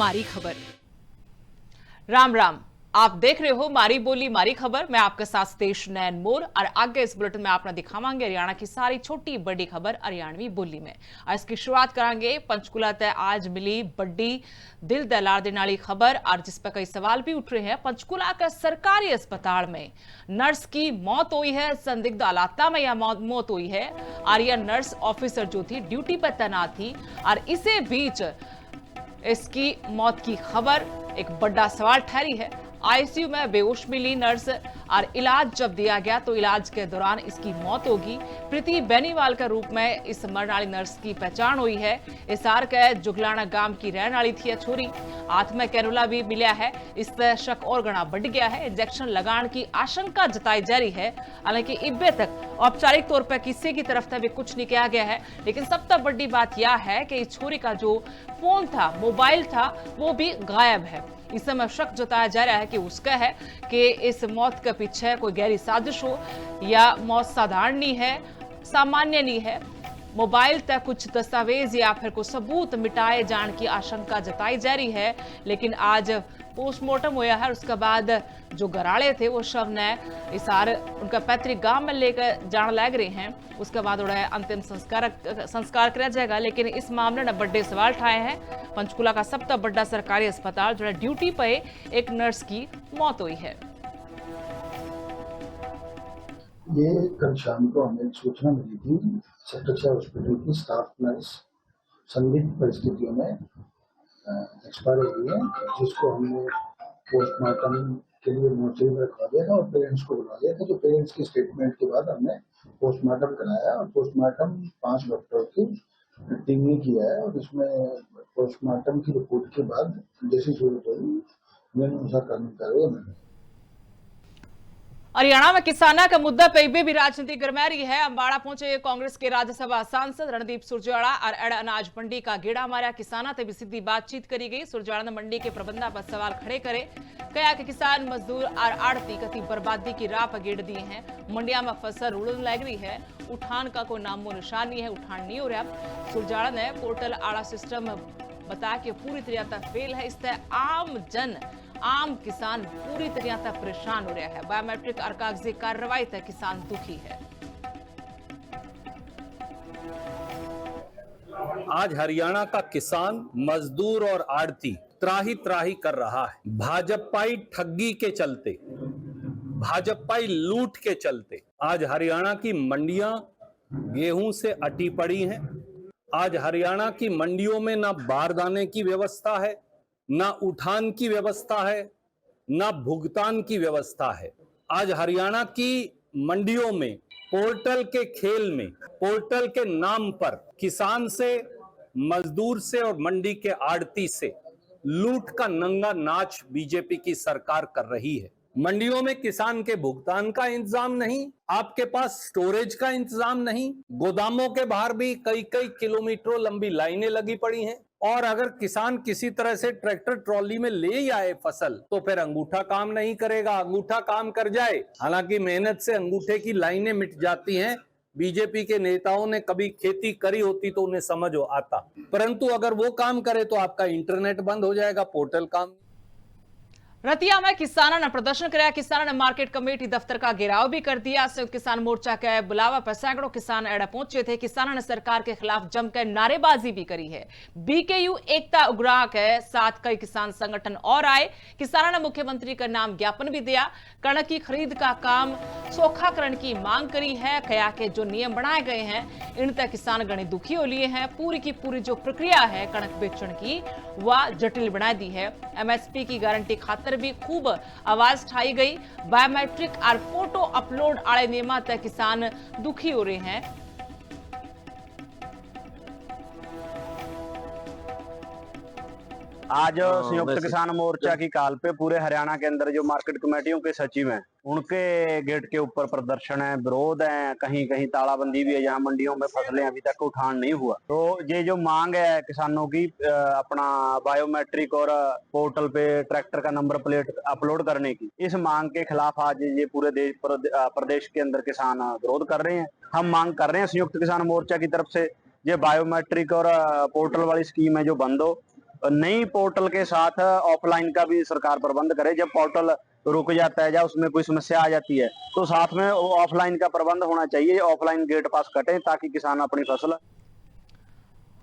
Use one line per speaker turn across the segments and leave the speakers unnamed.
मारी खबर। राम राम, आप देख रहे हो मारी बोली मारी खबर। मैं आपके साथ सतेश नैन मोर और आगे इस बुलेटिन में आपने दिखावांगे हरियाणा की सारी छोटी बड़ी खबर हरियाणवी बोली में। और इसकी शुरुआत करांगे पंचकुला तय आज मिली बड़ी दिल दहला देने वाली खबर और जिस पर कई सवाल भी उठ रहे हैं। पंचकुला के सरकारी अस्पताल में नर्स की मौत हुई है, संदिग्ध हालात में यह मौत हुई है। और यह नर्स ऑफिसर जो थी ड्यूटी पर तैनात थी और इसी बीच इसकी मौत की खबर एक बड़ा सवाल ठहरी है। आईसीयू में बेहोश मिली नर्स और इलाज जब दिया गया तो इलाज के दौरान इसकी मौत होगी। प्रीति बेनीवाल के रूप में इस मरने वाली नर्स की पहचान हुई है। हिसार के जुगलाना गांव की रहने वाली थी यह छोरी। हाथ में कैनुला भी मिला है, इससे शक और गणा बढ़ गया है। इंजेक्शन लगाने की आशंका जताई जा रही है। हालांकि इब्बे तक औपचारिक तौर पर किसी की तरफ से भी कुछ नहीं किया गया है, लेकिन सबसे बड़ी बात यह है कि इस छोरी का जो फोन था, मोबाइल था, वो भी गायब है। इस समय शक जताया जा रहा है कि उसका है कि इस मौत के पीछे कोई गहरी साजिश हो या मौत साधारण नहीं है, सामान्य नहीं है। मोबाइल तक कुछ दस्तावेज या फिर कुछ सबूत मिटाए जाने की आशंका जताई जा रही है। लेकिन आज पोस्टमार्टम हुआ है, उसके बाद जो घराड़े थे वो शव ने हिसार उनका पैतृक गांव में लेकर जान लग रहे हैं। उसके बाद उन्हें अंतिम संस्कार किया जाएगा। लेकिन इस मामले में बड़े सवाल उठाए हैं। पंचकुला का सबसे बड़ा सरकारी अस्पताल जो ड्यूटी पर एक नर्स की मौत हुई है।
ये कल शाम को हमें सूचना मिली थी, सेक्टर हॉस्पिटल की स्टाफ नर्स संदिग्ध परिस्थितियों में एक्सपायर हो गई है, जिसको हमने पोस्टमार्टम के लिए मोर्चरी में रखवा दिया था और पेरेंट्स को बुला दिया था। तो पेरेंट्स की स्टेटमेंट के बाद हमने पोस्टमार्टम कराया और पोस्टमार्टम 5 डॉक्टरों की टीम ने किया है। और इसमें पोस्टमार्टम की रिपोर्ट के बाद जैसी जरूरत होगी नियमानुसार कानून कार्रवाई।
हरियाणा में किसाना का मुद्दा पे भी राजनीति गरमा रही है। अम्बाड़ा पहुंचे कांग्रेस के राज्यसभा सांसद रणदीप सुरजेवाला और एड अनाज मंडी का गेड़ा मारा। किसाना से भी सीधी बातचीत करी गई। सुरजेवाला ने मंडी के प्रबंधन पर सवाल खड़े करे। कहा कि किसान मजदूर और आड़ती कति बर्बादी की राह पर गेड़ दिए हैं। मंडिया में फसल रुड़न लग रही है, उठान का कोई नामो निशान नहीं है, उठान नहीं हो रहा। सुरजेवाला ने पोर्टल आड़ा सिस्टम बताया कि पूरी तरह तक फेल है। इससे आम किसान पूरी तरह तक परेशान हो रहा है। बायोमेट्रिक और कागजी कार्रवाई तक किसान दुखी है।
आज हरियाणा का किसान, मजदूर और आड़ती त्राही त्राही कर रहा है। भाजपाई ठगी के चलते, भाजपाई लूट के चलते आज हरियाणा की मंडियां गेहूं से अटी पड़ी हैं। आज हरियाणा की मंडियों में ना बारदाने की व्यवस्था है, ना उठान की व्यवस्था है, ना भुगतान की व्यवस्था है। आज हरियाणा की मंडियों में पोर्टल के खेल में, पोर्टल के नाम पर किसान से, मजदूर से और मंडी के आड़ती से लूट का नंगा नाच बीजेपी की सरकार कर रही है। मंडियों में किसान के भुगतान का इंतजाम नहीं, आपके पास स्टोरेज का इंतजाम नहीं, गोदामों के बाहर भी कई कई किलोमीटरों लंबी लाइनें लगी पड़ी हैं। और अगर किसान किसी तरह से ट्रैक्टर ट्रॉली में ले आए फसल तो फिर अंगूठा काम नहीं करेगा। अंगूठा काम कर जाए, हालांकि मेहनत से अंगूठे की लाइनें मिट जाती हैं। बीजेपी के नेताओं ने कभी खेती करी होती तो उन्हें समझ आता, परंतु अगर वो काम करे तो आपका इंटरनेट बंद हो जाएगा, पोर्टल काम।
रतिया में किसानों ने प्रदर्शन कराया। किसानों ने मार्केट कमेटी दफ्तर का घेराव भी कर दिया। संयुक्त किसान मोर्चा के बुलावा पर सैकड़ों किसान एड़ा पहुंचे थे। किसानों ने सरकार के खिलाफ जमकर नारेबाजी भी करी है। बीकेयू एकता उग्राह के साथ कई किसान संगठन और आए। किसानों ने मुख्यमंत्री का नाम ज्ञापन भी दिया। कणक की खरीद का काम सौखाकरण की मांग करी है। कया के जो नियम बनाए गए हैं इन तक किसान गणे दुखी हो लिए हैं। पूरी की पूरी जो प्रक्रिया है कणक बेचने की वह जटिल बना दी है। एमएसपी की गारंटी खातर भी खूब आवाज उठाई गई। बायोमेट्रिक और फोटो अपलोड आड़े नियम तक किसान दुखी हो रहे हैं।
आज संयुक्त किसान मोर्चा की काल पे पूरे हरियाणा के अंदर जो मार्केट कमेटियों के सचिव हैं उनके गेट के ऊपर प्रदर्शन है, विरोध है, कहीं कहीं तालाबंदी भी है जहां मंडियों में फसलें अभी तक उठान नहीं हुआ। तो ये जो मांग है किसानों की अपना बायोमेट्रिक और पोर्टल पे ट्रैक्टर का नंबर प्लेट अपलोड करने की, इस मांग के खिलाफ आज ये पूरे देश प्रदेश के अंदर किसान विरोध कर रहे हैं। हम मांग कर रहे हैं संयुक्त किसान मोर्चा की तरफ से ये बायोमेट्रिक और पोर्टल वाली स्कीम है जो बंद हो नई पोर्टल के साथ ऑफलाइन का भी सरकार प्रबंध करे। जब पोर्टल रुक जाता है या उसमें कोई समस्या आ जाती है तो साथ में ऑफलाइन का प्रबंध होना चाहिए, ऑफलाइन गेट पास कटें ताकि किसान अपनी फसल।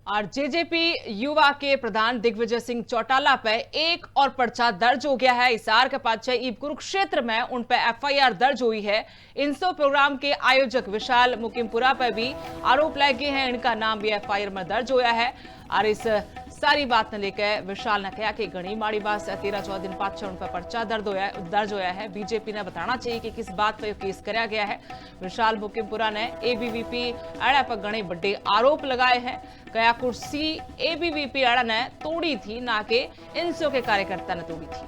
और जेजेपी युवा के प्रधान दिग्विजय सिंह चौटाला पे एक और पर्चा दर्ज हो गया है। हिसार के पाछे ईब कुरुक्षेत्र में उन पे एफआईआर दर्ज हुई है। इंसो प्रोग्राम के आयोजक विशाल मुकिमपुरा पर भी आरोप लगे हैं, इनका नाम भी एफआईआर में दर्ज होया है। और इस सारी बात ने लेकर विशाल ने कहा कि घनी माड़ी बात से 13-14 दिन पाछे उन पर पर्चा दर्ज होया है। बीजेपी ने बताना चाहिए कि किस बात पर केस कराया गया है। विशाल मुकिमपुरा ने एबीवीपी आड़ा पर घने बड़े आरोप लगाए हैं। कया कुर्सी एबीवीपी आड़ा ने तोड़ी थी, ना कि इंसो के कार्यकर्ता ने तोड़ी थी।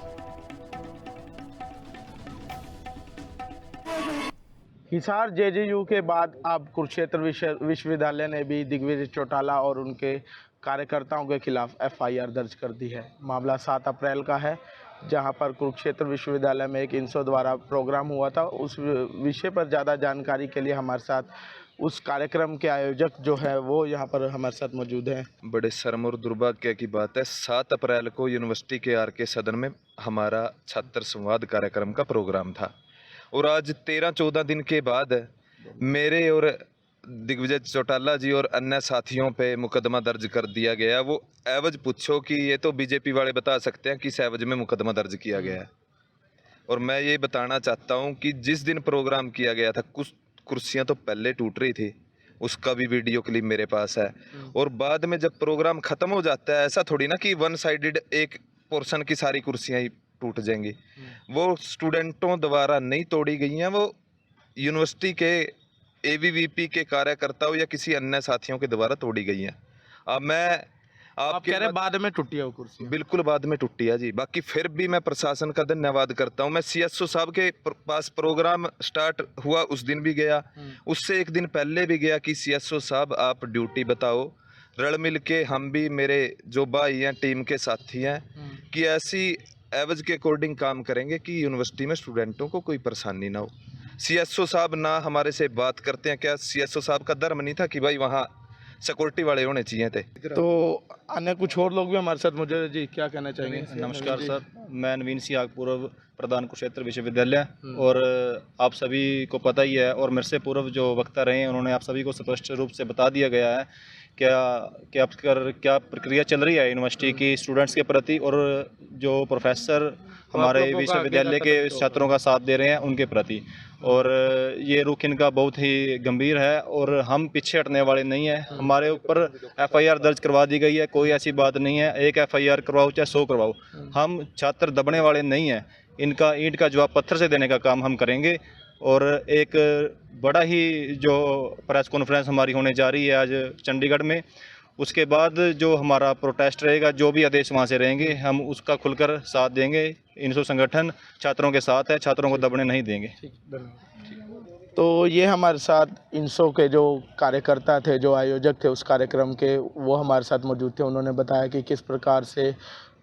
हिसार जेजेयू के बाद अब कुरुक्षेत्र विश्वविद्यालय ने भी दिग्विजय चौटाला और उनके कार्यकर्ताओं के खिलाफ एफआईआर दर्ज कर दी है। मामला 7 अप्रैल का है, जहां पर कुरुक्षेत्र विश्वविद्यालय में एक इंसो द्वारा प्रोग्राम हुआ था। उस विषय पर ज़्यादा जानकारी के लिए हमारे साथ उस कार्यक्रम के आयोजक जो है वो यहाँ पर हमारे साथ मौजूद हैं।
बड़े शर्म और दुर्भाग्य की बात है, 7 अप्रैल को यूनिवर्सिटी के आर.के. सदन में हमारा छात्र संवाद कार्यक्रम का प्रोग्राम था और आज 13-14 दिन के बाद मेरे और दिग्विजय चौटाला जी और अन्य साथियों पे मुकदमा दर्ज कर दिया गया। वो एवज पूछो कि ये तो बीजेपी वाले बता सकते हैं किस एवज में मुकदमा दर्ज किया गया है। और मैं ये बताना चाहता हूँ कि जिस दिन प्रोग्राम किया गया था कुछ कुर्सियाँ तो पहले टूट रही थी, उसका भी वीडियो क्लिप मेरे पास है। और बाद में जब प्रोग्राम ख़त्म हो जाता है, ऐसा थोड़ी ना कि वन साइडेड एक पोर्शन की सारी कुर्सियाँ ही टूट जाएंगी। वो स्टूडेंटों द्वारा नहीं तोड़ी गई हैं, वो यूनिवर्सिटी के एबीवीपी के कार्यकर्ताओं या किसी अन्य साथियों के द्वारा तोड़ी गई हैं। अब मैं
आप कह रहे हैं बाद में टूटी है वो कुर्सी?
बिल्कुल बाद में टूटी है जी। बाकी फिर भी मैं प्रशासन का धन्यवाद करता हूं। मैं सीएसओ साहब के पास प्रोग्राम स्टार्ट हुआ उस दिन भी गया, उससे एक दिन पहले भी गया कि सीएसओ साहब आप ड्यूटी बताओ। रल मिल के हम भी, मेरे जो भाई हैं, टीम के साथी हैं, कि ऐसी एवज के अकॉर्डिंग काम करेंगे कि यूनिवर्सिटी में स्टूडेंटों को कोई परेशानी ना हो। सीएसओ साहब ना हमारे से बात करते हैं, क्या सीएसओ साहब का धर्म नहीं था कि भाई वहाँ सिक्योरिटी वाले होने चाहिए थे?
तो अन्य कुछ और लोग भी हमारे साथ मौजूद हैं जी, क्या कहना चाहेंगे?
नमस्कार सर, मैं नवीन सियाग, पूर्व प्रधान कुरुक्षेत्र विश्वविद्यालय। और आप सभी को पता ही है और मेरे से पूर्व जो वक्ता रहे हैं उन्होंने आप सभी को स्पष्ट रूप से बता दिया गया है क्या प्रक्रिया चल रही है यूनिवर्सिटी की स्टूडेंट्स के प्रति और जो प्रोफेसर हमारे विश्वविद्यालय के छात्रों का साथ दे रहे हैं उनके प्रति। और ये रुख इनका बहुत ही गंभीर है और हम पीछे हटने वाले नहीं हैं। हमारे ऊपर एफआईआर दर्ज करवा दी गई है, कोई ऐसी बात नहीं है एक एफआईआर करवाओ चाहे 100 करवाओ, हम छात्र दबने वाले नहीं हैं। इनका ईंट का जवाब पत्थर से देने का काम हम करेंगे। और एक बड़ा ही जो प्रेस कॉन्फ्रेंस हमारी होने जा रही है आज चंडीगढ़ में, उसके बाद जो हमारा प्रोटेस्ट रहेगा, जो भी आदेश वहाँ से रहेंगे, हम उसका खुलकर साथ देंगे। इनसो संगठन छात्रों के साथ है, छात्रों को दबने नहीं देंगे।
तो ये हमारे साथ इंसो के जो कार्यकर्ता थे, जो आयोजक थे उस कार्यक्रम के, वो हमारे साथ मौजूद थे। उन्होंने बताया कि किस प्रकार से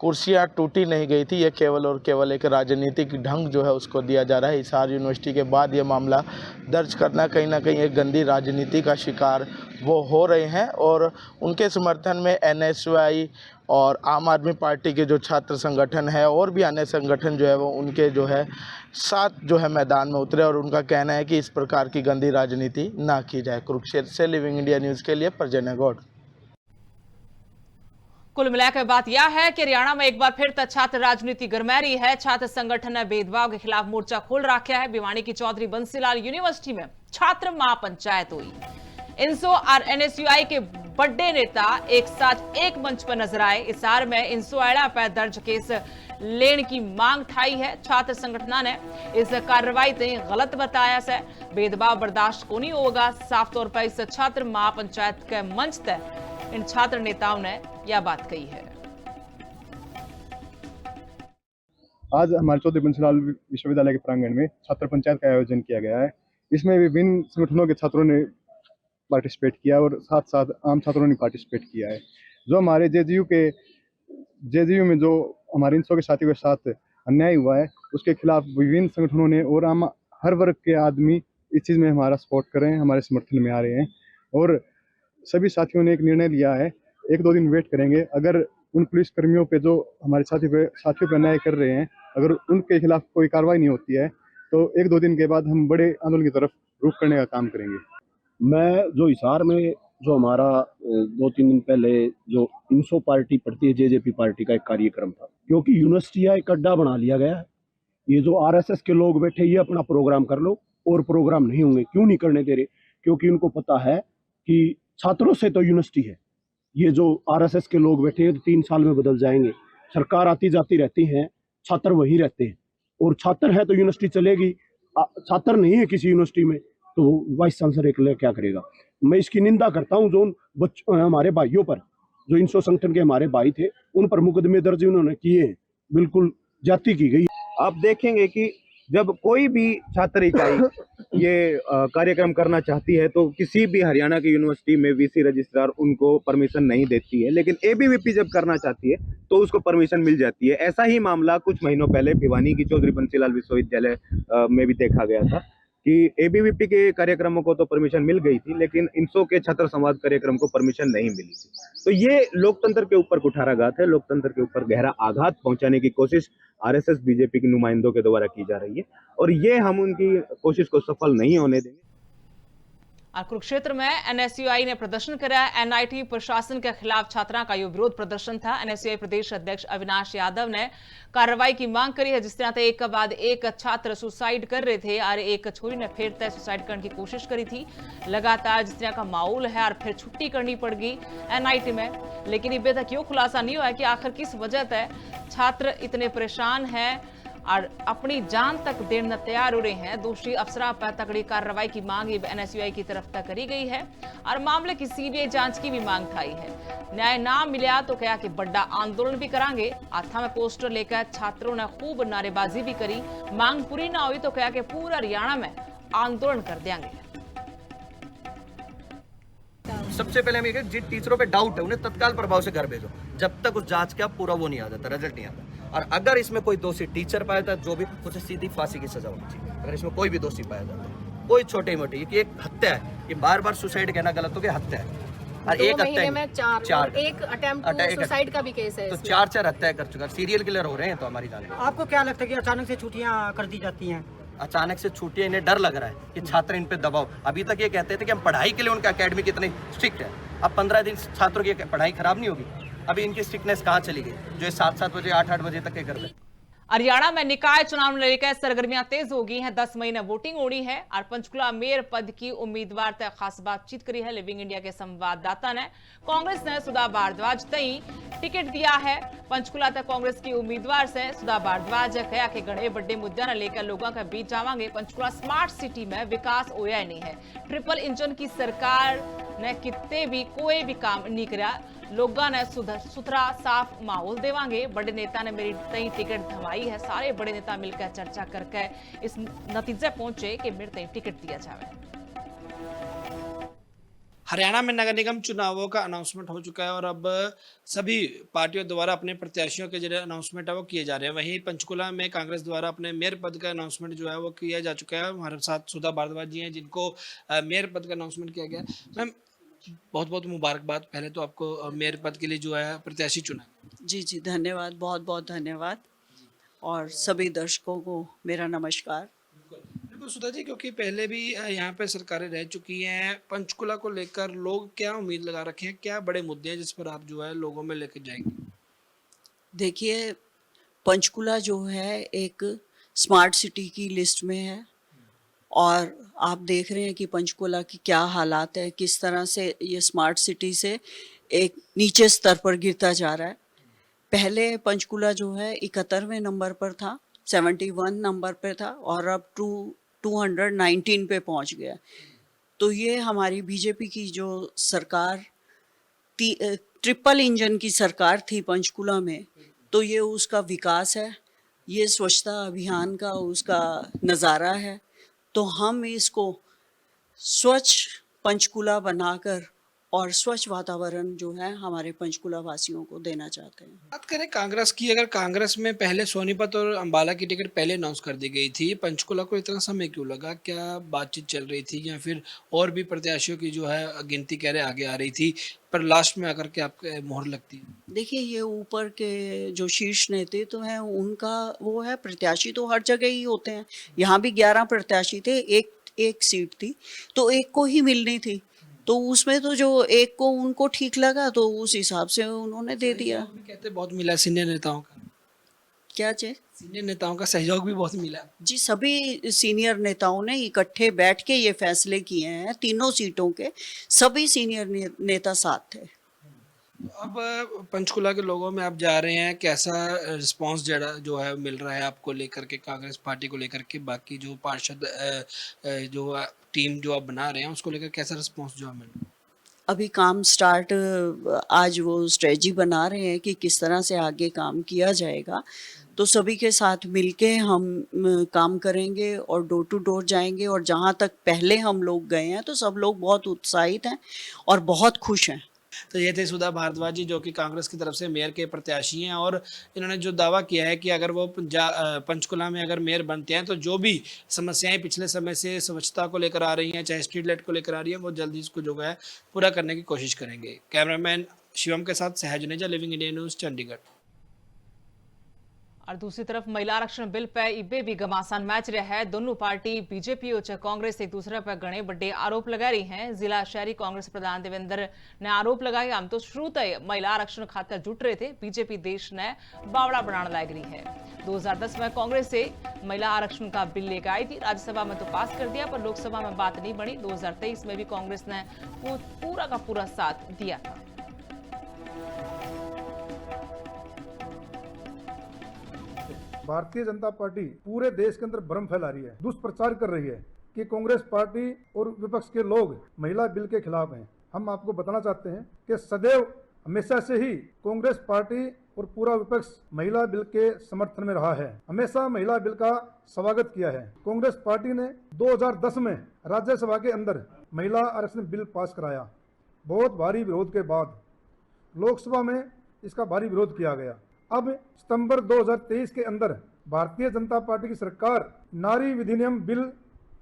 कुर्सियाँ टूटी नहीं गई थी, ये केवल और केवल एक राजनीतिक ढंग जो है उसको दिया जा रहा है। हिसार यूनिवर्सिटी के बाद ये मामला दर्ज करना कहीं ना कहीं एक गंदी राजनीति का शिकार वो हो रहे हैं। और उनके समर्थन में एनएसयूआई और आम आदमी पार्टी के जो छात्र संगठन है और भी अन्य संगठन जो है वो उनके जो है साथ जो है मैदान में उतरे और उनका कहना है कि इस प्रकार की गंदी राजनीति ना की जाए। कुरुक्षेत्र से लिविंग इंडिया न्यूज़ के लिए परजन्य गौड़।
कुल मिलाकर बात यह है कि हरियाणा में एक बार फिर छात्र राजनीति गरमा रही है। छात्र संगठन ने भेदभाव के खिलाफ मोर्चा खोल रखा है। भिवानी की चौधरी बंसीलाल यूनिवर्सिटी में छात्र महापंचायत हुई। इंसो और एनएसयूआई के बड़े नेता एक साथ एक मंच पर नजर आए। हिसार में इंसो आड़ा पर दर्ज केस लेने की मांग ठाई है। छात्र संगठन ने इस कार्रवाई को गलत बताया है। भेदभाव बर्दाश्त को नहीं होगा। साफ तौर पर इस छात्र महापंचायत के मंच तक इन छात्र नेताओं ने यह बात कही है।
आज हमारे चौधरी बंसीलाल विश्वविद्यालय के प्रांगण में छात्र पंचायत का आयोजन किया गया है। इसमें विभिन्न संगठनों के छात्रों ने पार्टिसिपेट किया और साथ साथ आम छात्रों ने पार्टिसिपेट किया है। जो हमारे जेजेयू में जो हमारे इंसो के साथियों के साथ अन्याय हुआ है उसके खिलाफ विभिन्न संगठनों ने और आम हर वर्ग के आदमी इस चीज़ में हमारा सपोर्ट कर रहे हैं, हमारे समर्थन में आ रहे हैं। और सभी साथियों ने एक निर्णय लिया है, 1-2 दिन वेट करेंगे। अगर उन पुलिस कर्मियों पे जो हमारे साथियों पे अन्याय कर रहे हैं, अगर उनके खिलाफ कोई कार्रवाई नहीं होती है तो 1-2 दिन के बाद हम बड़े आंदोलन की तरफ रुख करने का काम करेंगे।
मैं जो हिसार में जो हमारा 2-3 दिन पहले जो इंसो पार्टी पड़ती है, जेजेपी पार्टी का एक कार्यक्रम था, क्योंकि यूनिवर्सिटी एक अड्डा बना लिया गया है। ये जो आरएसएस के लोग बैठे, ये अपना प्रोग्राम कर लो, और प्रोग्राम नहीं होंगे। क्यों नहीं करने दे रहे? क्योंकि उनको पता है कि छात्रों से तो यूनिवर्सिटी है। ये जो आरएसएस के लोग बैठे हैं तो 3 साल में बदल जाएंगे। सरकार आती जाती रहती है, छात्र वहीं रहते हैं, और छात्र है तो यूनिवर्सिटी चलेगी। छात्र नहीं है किसी यूनिवर्सिटी में तो वाइस चांसलर एक क्या करेगा? मैं इसकी निंदा करता हूँ जो उन हमारे भाइयों पर, जो इंसो संगठन के हमारे भाई थे, उन पर मुकदमे दर्ज उन्होंने किए हैं। बिल्कुल जाति की गई।
आप देखेंगे कि जब कोई भी छात्र इकाई ये कार्यक्रम करना चाहती है तो किसी भी हरियाणा की यूनिवर्सिटी में वीसी रजिस्ट्रार उनको परमिशन नहीं देती है, लेकिन एबीवीपी जब करना चाहती है तो उसको परमिशन मिल जाती है। ऐसा ही मामला कुछ महीनों पहले भिवानी की चौधरी बंसीलाल विश्वविद्यालय में भी देखा गया था कि एबीवीपी के कार्यक्रमों को तो परमिशन मिल गई थी, लेकिन इंसो के छात्र संवाद कार्यक्रम को परमिशन नहीं मिली थी। तो ये लोकतंत्र के ऊपर कुठाराघात है, लोकतंत्र के ऊपर गहरा आघात पहुंचाने की कोशिश आरएसएस बीजेपी के नुमाइंदों के द्वारा की जा रही है, और ये हम उनकी कोशिश को सफल नहीं होने देंगे।
और कुरुक्षेत्र में एनएसयूआई ने प्रदर्शन कराया। एनआईटी प्रशासन के खिलाफ छात्रा का यह विरोध प्रदर्शन था। एनएसयूआई प्रदेश अध्यक्ष अविनाश यादव ने कार्रवाई की मांग करी है। जिस तरह से एक के बाद एक छात्र सुसाइड कर रहे थे और एक छोरी ने फिर तय सुसाइड करने की कोशिश करी थी। लगातार जिस तरह का माहौल है और फिर छुट्टी करनी पड़ गई एनआईटी में, लेकिन अभी तक यो खुलासा नहीं हुआ है कि आखिर किस वजह से छात्र इतने परेशान हैं और अपनी जान तक देने तैयार हो रहे हैं। दोषी अफसरों पर तगड़ी कार्रवाई की मांग एनएसयूआई की तरफ तक करी गई है और मामले की सीबीआई जांच की भी मांग उठाई है। न्याय ना मिला तो क्या कि बड़ा आंदोलन भी करांगे। हाथा में पोस्टर लेकर छात्रों ने खूब नारेबाजी भी करी। मांग पूरी ना हुई तो क्या कि पूरा हरियाणा में आंदोलन कर देंगे।
सबसे पहले हम ये जिन टीचरों पे डाउट है उन्हें तत्काल प्रभाव से घर भेजो, जब तक उस जांच का पूरा वो नहीं आ जाता, रिजल्ट नहीं आता। और अगर इसमें कोई दोषी टीचर पाया जाता है, जो भी उसे सीधी फांसी की सजा होनी चाहिए। अगर इसमें कोई भी दोषी पाया जाता है, कोई छोटी मोटी, कि एक हत्या है, ये बार बार सुसाइड कहना गलत हो गया, हत्या है। और एक हत्या में चार एक अटेम्प्ट सुसाइड का भी केस है, तो 4 हत्या कर चुका है। सीरियल किलर हो रहे हैं। तो हमारी जान,
आपको क्या लगता है कि अचानक से छुट्टियां कर दी जाती हैं?
अचानक से छुट्टियां, इन्हें डर लग रहा है कि छात्र इन पे दबाव। अभी तक ये कहते थे कि हम पढ़ाई के लिए उनका एकेडमी कितने स्ट्रिक्ट है। अब 15 दिन छात्रों की पढ़ाई खराब नहीं होगी? अभी इनकी स्ट्रिक्टनेस कहाँ चली गई जो 7-7 बजे 8-8 बजे तक के करते।
हरियाणा में निकाय चुनाव लेकर सरगर्मियां तेज हो गई हैं। 10 मई में वोटिंग होनी है और पंचकुला मेयर पद की उम्मीदवार तक खास बातचीत करी है। लिविंग इंडिया के संवाददाता ने कांग्रेस ने सुधा भारद्वाज तई टिकट दिया है। पंचकुला तक कांग्रेस की उम्मीदवार से सुधा भारद्वाज कहा कि घड़े बड़े मुद्दे ने लेकर लोगों के बीच जावांगे। पंचकुला स्मार्ट सिटी में विकास होया नहीं है। ट्रिपल इंजन की सरकार ने कितने भी कोई भी काम नहीं करा। लोगों ने सुथरा साफ माहौल देवांगे। बड़े नेता ने मेरी तई टिकट धमाई है। सारे बड़े नेता मिलकर चर्चा करके इस नतीजे पहुंचे कि मेरे तई टिकट दिया जाए।
हरियाणा में नगर निगम चुनावों का अनाउंसमेंट हो चुका है और अब सभी पार्टियों द्वारा अपने प्रत्याशियों के जो अनाउंसमेंट है वो किए जा रहे हैं। वहीं पंचकुला में कांग्रेस द्वारा अपने मेयर पद का अनाउंसमेंट जो है वो किया जा चुका है। हमारे साथ सुधा भारद्वाज जी हैं जिनको मेयर पद का अनाउंसमेंट किया गया। मैम, बहुत बहुत मुबारकबाद पहले तो आपको मेयर पद के लिए जो है प्रत्याशी चुना।
जी जी, धन्यवाद, बहुत बहुत धन्यवाद, और सभी दर्शकों को मेरा नमस्कार।
बिल्कुल सुधा जी, क्योंकि पहले भी यहाँ पे सरकारें रह चुकी हैं, पंचकुला को लेकर लोग क्या उम्मीद लगा रखे हैं, क्या बड़े मुद्दे हैं जिस पर आप जो है लोगों में लेकर जाएंगे?
देखिए, पंचकुला जो है एक स्मार्ट सिटी की लिस्ट में है और आप देख रहे हैं कि पंचकुला की क्या हालात है, किस तरह से ये स्मार्ट सिटी से एक नीचे स्तर पर गिरता जा रहा है। पहले पंचकुला जो है 71वें नंबर पर था, 71 नंबर पे था और अब 219 पे पहुंच गया। तो ये हमारी बीजेपी की जो सरकार ट्रिपल इंजन की सरकार थी पंचकुला में, तो ये उसका विकास है, ये स्वच्छता अभियान का उसका नज़ारा है। तो हम इसको स्वच्छ पंचकुला बनाकर और स्वच्छ वातावरण जो है हमारे पंचकुला वासियों को देना चाहते हैं।
बात करें कांग्रेस की, अगर कांग्रेस में पहले सोनीपत और अंबाला की टिकट पहले अनाउंस कर दी गई थी, पंचकुला को इतना समय क्यों लगा? क्या बातचीत चल रही थी या फिर और भी प्रत्याशियों की जो है गिनती कह रहे आगे आ रही थी, पर लास्ट में आकर के आपके मोहर लगती है?
देखिए, ये ऊपर के जो शीर्ष नेतृत्व हैं उनका वो है, प्रत्याशी तो हर जगह ही होते हैं। यहाँ भी 11 प्रत्याशी थे, एक सीट थी तो एक को ही मिलनी थी, तो उसमें तो जो एक को उनको ठीक लगा तो उस हिसाब से उन्होंने दे दिया।
कहते बहुत मिला सीनियर नेताओं का।
क्या चाहिए?
सीनियर नेताओं का सहयोग भी बहुत मिला
जी, सभी सीनियर नेताओं ने इकट्ठे बैठ के ये फैसले किए हैं, तीनों सीटों के सभी सीनियर नेता साथ थे।
अब पंचकुला के लोगों में आप जा रहे हैं, कैसा रिस्पांस जो है मिल रहा है आपको लेकर के, कांग्रेस पार्टी को लेकर के, बाकी जो पार्षद जो टीम जो आप बना रहे हैं उसको लेकर कैसा रिस्पांस जो है मिल रहा है?
अभी काम स्टार्ट, आज वो स्ट्रेटजी बना रहे हैं कि किस तरह से आगे काम किया जाएगा, तो सभी के साथ मिलके हम काम करेंगे और डोर टू डोर जाएंगे। और जहाँ तक पहले हम लोग गए हैं तो सब लोग बहुत उत्साहित हैं और बहुत खुश हैं।
तो ये थे सुधा भारद्वाज जी, जो कि कांग्रेस की तरफ से मेयर के प्रत्याशी हैं, और इन्होंने जो दावा किया है कि अगर वो पंचकुला में अगर मेयर बनते हैं तो जो भी समस्याएं पिछले समय से स्वच्छता को लेकर आ रही हैं, चाहे स्ट्रीट लाइट को लेकर आ रही है, वो जल्दी इसको जो है पूरा करने की कोशिश करेंगे। कैमरामैन शिवम के साथ सहज Juneja, living India news, Chandigarh.
और दूसरी तरफ महिला आरक्षण बिल पर इबे भी घमासान मैच रहा है। दोनों पार्टी बीजेपी और कांग्रेस एक दूसरे पर घने बड़े आरोप लगा रही हैं। जिला शहरी कांग्रेस प्रधान देवेंद्र ने आरोप लगाया, हम तो शुरू तय महिला आरक्षण खातर जुट रहे थे, बीजेपी देश ने बावड़ा बनाने लग रही है। 2010 में कांग्रेस से महिला आरक्षण का बिल लेकर आई थी, राज्यसभा में तो पास कर दिया, पर लोकसभा में बात नहीं बनी। 2023 में भी कांग्रेस ने पूरा का पूरा साथ दिया था।
भारतीय जनता पार्टी पूरे देश के अंदर भ्रम फैला रही है, दुष्प्रचार कर रही है कि कांग्रेस पार्टी और विपक्ष के लोग महिला बिल के खिलाफ हैं। हम आपको बताना चाहते हैं कि सदैव हमेशा से ही कांग्रेस पार्टी और पूरा विपक्ष महिला बिल के समर्थन में रहा है, हमेशा महिला बिल का स्वागत किया है। कांग्रेस पार्टी ने 2010 में राज्यसभा के अंदर महिला आरक्षण बिल पास कराया। बहुत भारी विरोध के बाद लोकसभा में इसका भारी विरोध किया गया। अब सितंबर 2023 के अंदर भारतीय जनता पार्टी की सरकार नारी विधिनियम बिल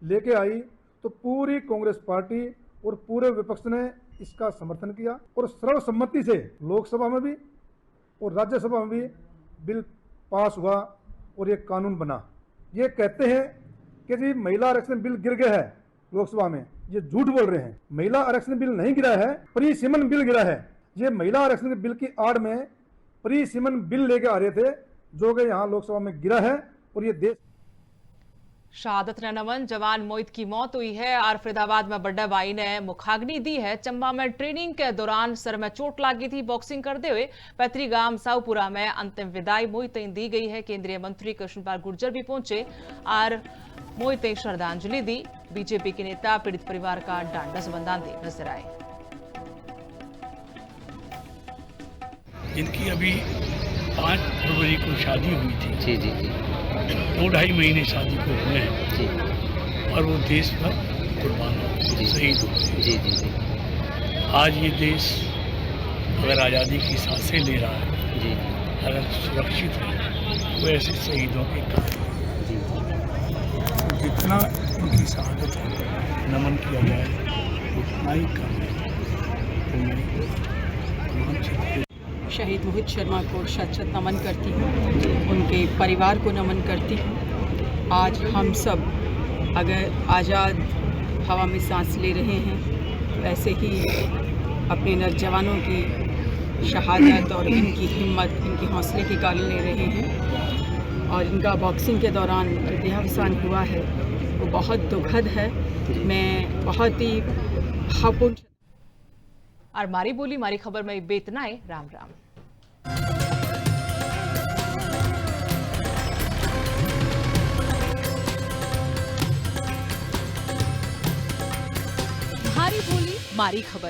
लेके आई तो पूरी कांग्रेस पार्टी और पूरे विपक्ष ने इसका समर्थन किया और सर्वसम्मति से लोकसभा में भी और राज्यसभा में भी बिल पास हुआ और ये कानून बना। ये कहते हैं कि जी महिला आरक्षण बिल गिर गया है लोकसभा में, ये झूठ बोल रहे हैं। महिला आरक्षण बिल नहीं गिरा है, प्री सीमन बिल गिरा है। ये महिला आरक्षण बिल की आड़ में प्री सीमन बिल लेके आ रहे थे, जो कि यहाँ लोकसभा में गिरा है और ये देश।
शहादत ने नमन, जवान मोहित की मौत हुई है और फरीदाबाद में बड्डा भाई ने मुखाग्नि दी है। चंबा में ट्रेनिंग के दौरान सर में चोट लगी थी बॉक्सिंग करते हुए। पैतृक गांव साहपुरा में अंतिम विदाई मोहित दी गई है। केंद्रीय मंत्री कृष्णपाल गुर्जर भी पहुंचे और मोहित श्रद्धांजलि दी। बीजेपी के नेता पीड़ित परिवार का ढांढस बंधाते नजर आए।
इनकी अभी 5 फरवरी को शादी हुई थी।
जी जी जी।
2-2.5 महीने शादी को हुए हैं
जी।
और वो देश पर कुर्बान हो गए, शहीद हो गए।
जी जी जी।
आज ये देश अगर आज़ादी की सांसें ले रहा है,
जी,
अगर सुरक्षित है, वो ऐसे शहीदों के कारण
जी,
तो जितना उनकी शहादत है नमन किया जाए उतना ही कम है। तो मैं तमाम क्षेत्र
शहीद मोहित शर्मा को शत नमन करती हूँ, उनके परिवार को नमन करती हूँ। आज हम सब अगर आज़ाद हवा में सांस ले रहे हैं, वैसे ही अपने नौजवानों की शहादत और इनकी हिम्मत, इनके हौसले की गाली ले रहे हैं। और इनका बॉक्सिंग के दौरान देहावसान हुआ है, वो बहुत दुखद है। मैं बहुत ही भावपूर्ण।
और मारी बोली मारी खबर में बेतना है। राम राम। मारी बोली मारी खबर